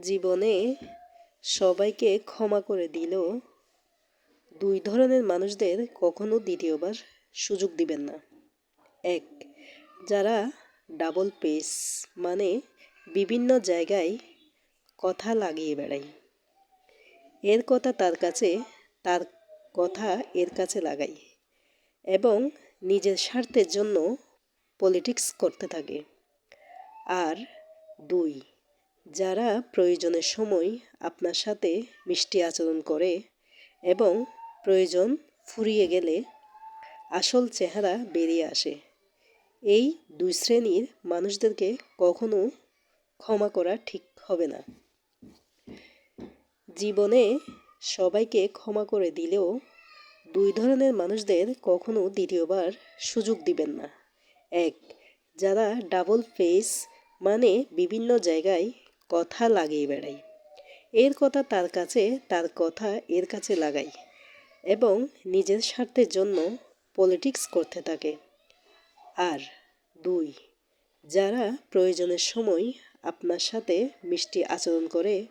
জীবনে সবাইকে ক্ষমা করে দিলেও দুই ধরনের মানুষদের কখনো দ্বিতীয়বার সুযোগ দিবেন না। এক, যারা ডাবল পেস মানে বিভিন্ন জায়গায় কথা লাগিয়ে বেড়ায়। এর কথা তার কাছে, তার কথা এর কাছে লাগায় এবং নিজের স্বার্থের জন্য পলিটিক্স করতে থাকে। আর দুই, যারা প্রয়োজনের সময় আপনার সাথে মিষ্টি আচরণ করে এবং প্রয়োজন ফুরিয়ে গেলে আসল চেহারা বেরিয়ে আসে। এই দুই শ্রেণীর মানুষদেরকে কখনো ক্ষমা করা ঠিক হবে না। জীবনে সবাইকে ক্ষমা করে দিলেও দুই ধরনের মানুষদের কখনো দ্বিতীয়বার সুযোগ দিবেন না। এক, যারা ডাবল ফেস মানে বিভিন্ন জায়গায় কথা লাগিয়ে বেড়ায়। এর কথা তার কাছে, তার কথা এর কাছে লাগায় এবং নিজের স্বার্থের জন্য পলিটিক্স করতে থাকে। আর দুই, যারা প্রয়োজনের সময় আপনার সাথে মিষ্টি আচরণ করে